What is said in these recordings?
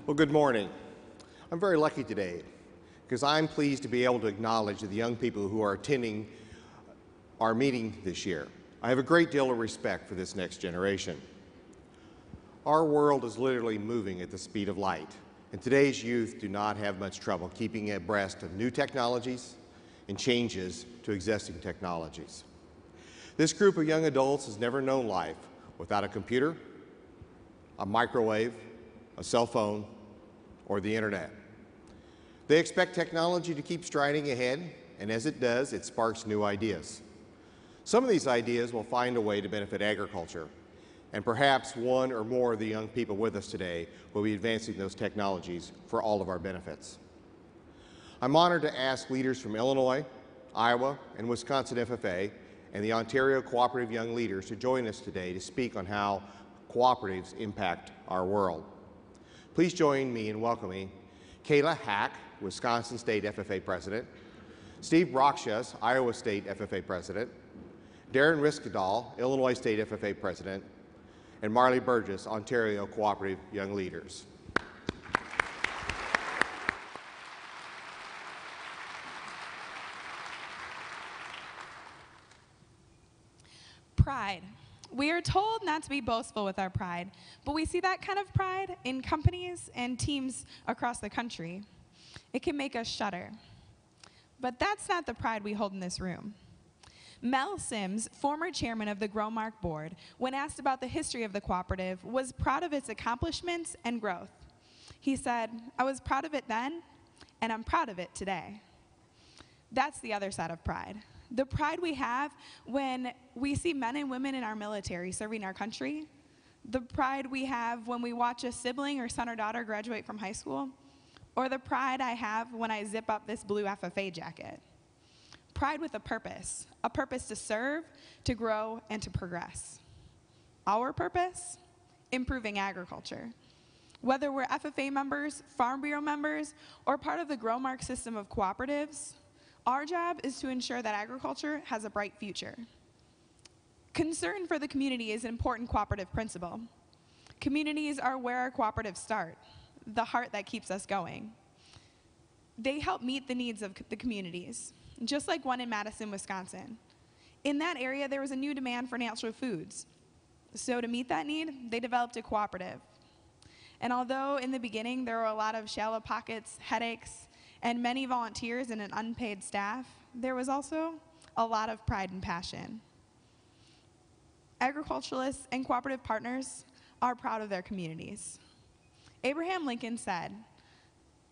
Well, good morning. I'm very lucky today because I'm pleased to be able to acknowledge the young people who are attending our meeting this year. I have a great deal of respect for this next generation. Our world is literally moving at the speed of light, and today's youth do not have much trouble keeping abreast of new technologies and changes to existing technologies. This group of young adults has never known life without a computer, a microwave, a cell phone, or the internet. They expect technology to keep striding ahead, and as it does, it sparks new ideas. Some of these ideas will find a way to benefit agriculture, and perhaps one or more of the young people with us today will be advancing those technologies for all of our benefits. I'm honored to ask leaders from Illinois, Iowa, and Wisconsin FFA, and the Ontario Cooperative Young Leaders to join us today to speak on how cooperatives impact our world. Please join me in welcoming Kayla Hack, Wisconsin State FFA President, Steve Brockshus, Iowa State FFA President, Darren Riskadal, Illinois State FFA President, and Marley Burgess, Ontario Cooperative Young Leaders. Pride. We are told not to be boastful with our pride, but we see that kind of pride in companies and teams across the country. It can make us shudder. But that's not the pride we hold in this room. Mel Sims, former chairman of the Growmark board, when asked about the history of the cooperative, was proud of its accomplishments and growth. He said, "I was proud of it then, and I'm proud of it today." That's the other side of pride. The pride we have when we see men and women in our military serving our country, the pride we have when we watch a sibling or son or daughter graduate from high school, or the pride I have when I zip up this blue FFA jacket. Pride with a purpose to serve, to grow, and to progress. Our purpose? Improving agriculture. Whether we're FFA members, Farm Bureau members, or part of the Growmark system of cooperatives, our job is to ensure that agriculture has a bright future. Concern for the community is an important cooperative principle. Communities are where our cooperatives start, the heart that keeps us going. They help meet the needs of the communities, just like one in Madison, Wisconsin. In that area, there was a new demand for natural foods. So to meet that need, they developed a cooperative. And although in the beginning there were a lot of shallow pockets, headaches, and many volunteers and an unpaid staff, there was also a lot of pride and passion. Agriculturalists and cooperative partners are proud of their communities. Abraham Lincoln said,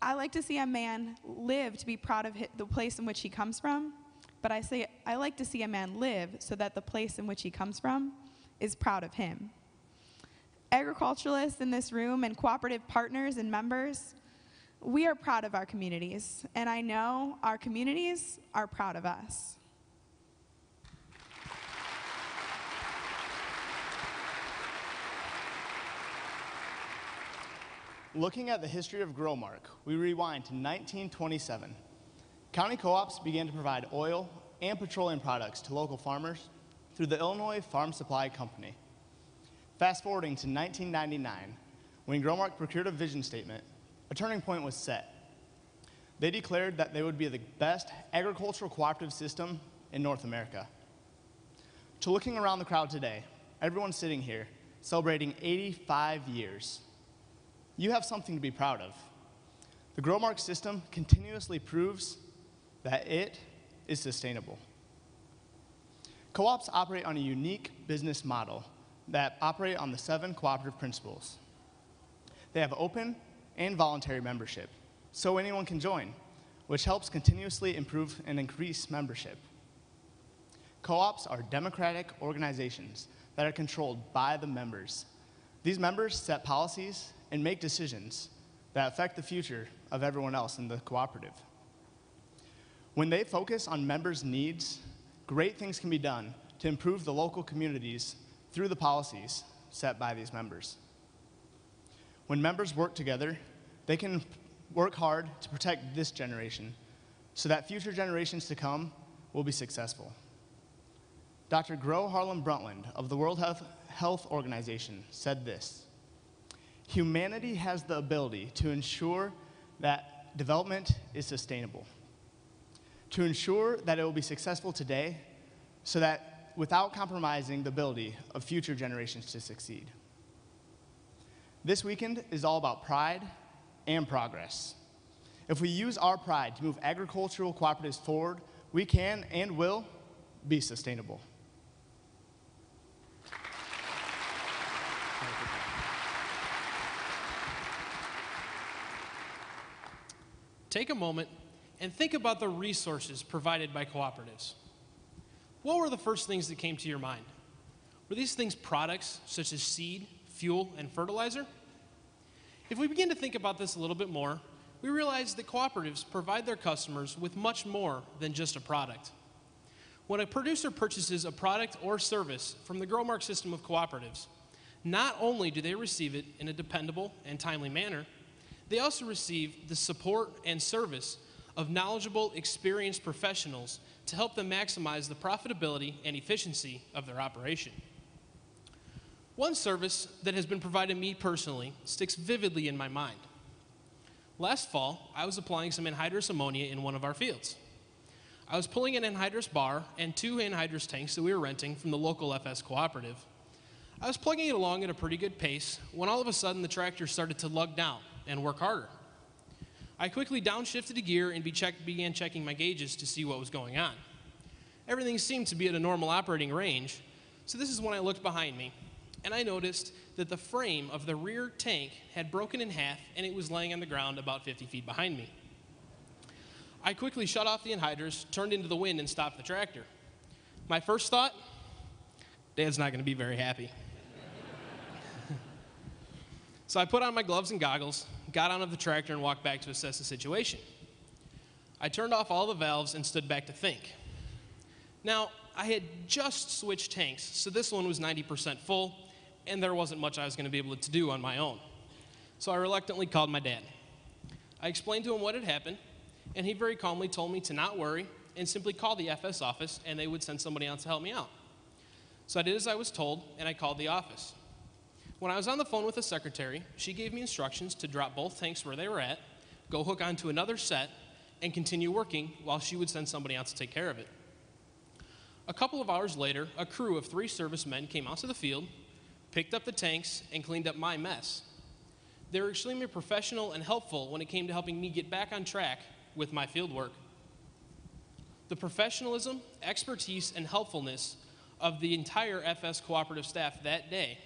"I like to see a man live to be proud of the place in which he comes from, but I like to see a man live so that the place in which he comes from is proud of him." Agriculturalists in this room and cooperative partners and members, we are proud of our communities, and I know our communities are proud of us. Looking at the history of Growmark, we rewind to 1927. County co-ops began to provide oil and petroleum products to local farmers through the Illinois Farm Supply Company. Fast forwarding to 1999, when Growmark procured a vision statement, a turning point was set. They declared that they would be the best agricultural cooperative system in North America. To looking around the crowd today, everyone sitting here celebrating 85 years. You have something to be proud of. The Growmark system continuously proves that it is sustainable. Co-ops operate on a unique business model that operate on the 7 cooperative principles. They have open and voluntary membership, so anyone can join, which helps continuously improve and increase membership. Co-ops are democratic organizations that are controlled by the members. These members set policies and make decisions that affect the future of everyone else in the cooperative. When they focus on members' needs, great things can be done to improve the local communities through the policies set by these members. When members work together, they can work hard to protect this generation so that future generations to come will be successful. Dr. Gro Harlem Brundtland of the World Health Organization said this: Humanity has the ability to ensure that development is sustainable, to ensure that it will be successful today so that without compromising the ability of future generations to succeed. This weekend is all about pride and progress. If we use our pride to move agricultural cooperatives forward, we can and will be sustainable. Take a moment and think about the resources provided by cooperatives. What were the first things that came to your mind? Were these things products such as seed, fuel, and fertilizer? If we begin to think about this a little bit more, we realize that cooperatives provide their customers with much more than just a product. When a producer purchases a product or service from the Growmark system of cooperatives, not only do they receive it in a dependable and timely manner, they also receive the support and service of knowledgeable, experienced professionals to help them maximize the profitability and efficiency of their operation. One service that has been provided me personally sticks vividly in my mind. Last fall, I was applying some anhydrous ammonia in one of our fields. I was pulling an anhydrous bar and 2 anhydrous tanks that we were renting from the local FS cooperative. I was plugging it along at a pretty good pace when all of a sudden the tractor started to lug down and work harder. I quickly downshifted a gear and began checking my gauges to see what was going on. Everything seemed to be at a normal operating range, so this is when I looked behind me, and I noticed that the frame of the rear tank had broken in half and it was laying on the ground about 50 feet behind me. I quickly shut off the anhydrous, turned into the wind, and stopped the tractor. My first thought, Dad's not going to be very happy. So I put on my gloves and goggles, got out of the tractor, and walked back to assess the situation. I turned off all the valves and stood back to think. Now, I had just switched tanks, so this one was 90% full, and there wasn't much I was going to be able to do on my own. So I reluctantly called my dad. I explained to him what had happened, and he very calmly told me to not worry and simply call the FS office, and they would send somebody else to help me out. So I did as I was told, and I called the office. When I was on the phone with the secretary, she gave me instructions to drop both tanks where they were at, go hook onto another set, and continue working while she would send somebody else to take care of it. A couple of hours later, a crew of 3 servicemen came out to the field, picked up the tanks, and cleaned up my mess. They were extremely professional and helpful when it came to helping me get back on track with my field work. The professionalism, expertise, and helpfulness of the entire FS cooperative staff that day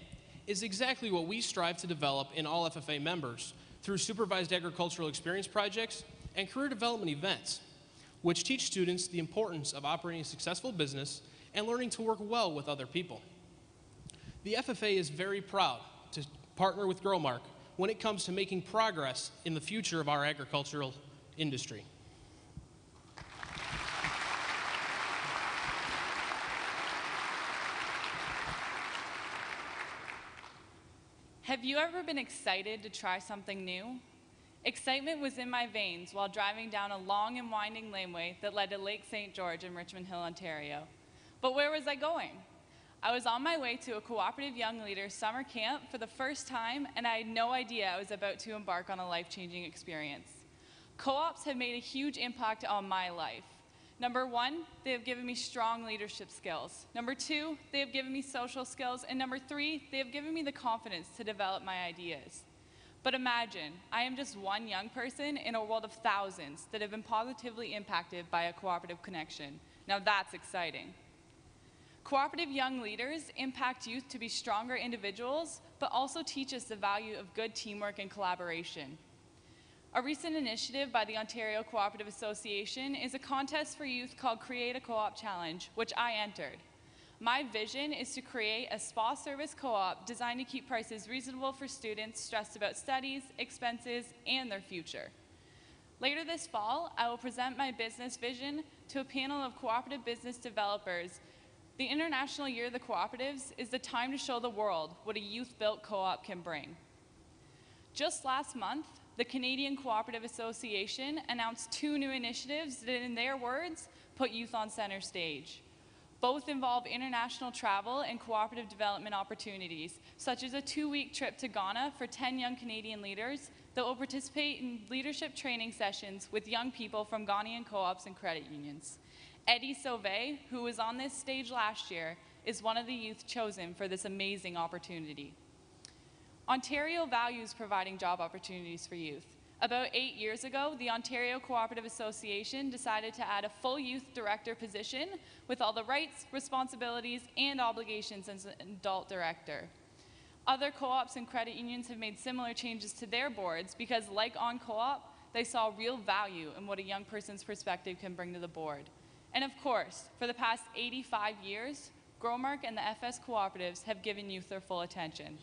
is exactly what we strive to develop in all FFA members through supervised agricultural experience projects and career development events, which teach students the importance of operating a successful business and learning to work well with other people. The FFA is very proud to partner with Growmark when it comes to making progress in the future of our agricultural industry. Have you ever been excited to try something new? Excitement was in my veins while driving down a long and winding laneway that led to Lake St. George in Richmond Hill, Ontario. But where was I going? I was on my way to a Cooperative Young Leaders summer camp for the first time, and I had no idea I was about to embark on a life-changing experience. Co-ops have made a huge impact on my life. Number 1, they have given me strong leadership skills. Number 2, they have given me social skills. And number 3, they have given me the confidence to develop my ideas. But imagine, I am just one young person in a world of thousands that have been positively impacted by a cooperative connection. Now that's exciting. Cooperative Young Leaders impact youth to be stronger individuals, but also teach us the value of good teamwork and collaboration. A recent initiative by the Ontario Cooperative Association is a contest for youth called Create a Co-op Challenge, which I entered. My vision is to create a spa service co-op designed to keep prices reasonable for students stressed about studies, expenses, and their future. Later this fall, I will present my business vision to a panel of cooperative business developers. The International Year of the Cooperatives is the time to show the world what a youth-built co-op can bring. Just last month, the Canadian Cooperative Association announced 2 new initiatives that, in their words, put youth on center stage. Both involve international travel and cooperative development opportunities, such as a 2-week trip to Ghana for 10 young Canadian leaders that will participate in leadership training sessions with young people from Ghanaian co-ops and credit unions. Eddie Sauvé, who was on this stage last year, is one of the youth chosen for this amazing opportunity. Ontario values providing job opportunities for youth. About 8 years ago, the Ontario Cooperative Association decided to add a full youth director position with all the rights, responsibilities, and obligations as an adult director. Other co-ops and credit unions have made similar changes to their boards because, like On Co-op, they saw real value in what a young person's perspective can bring to the board. And of course, for the past 85 years, Growmark and the FS cooperatives have given youth their full attention.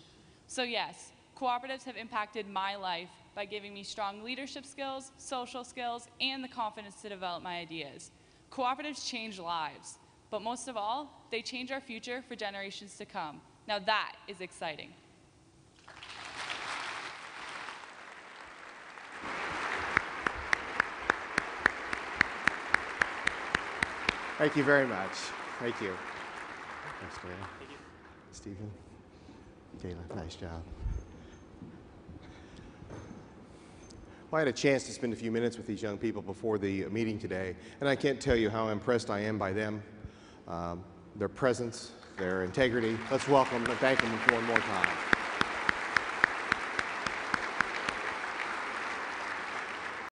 So yes, cooperatives have impacted my life by giving me strong leadership skills, social skills, and the confidence to develop my ideas. Cooperatives change lives, but most of all, they change our future for generations to come. Now that is exciting. Thank you very much. Thank you. Thanks, Kayla. Thank you. Stephen. Kayla, nice job. Well, I had a chance to spend a few minutes with these young people before the meeting today, and I can't tell you how impressed I am by them, their presence, their integrity. Let's welcome and thank them one more time.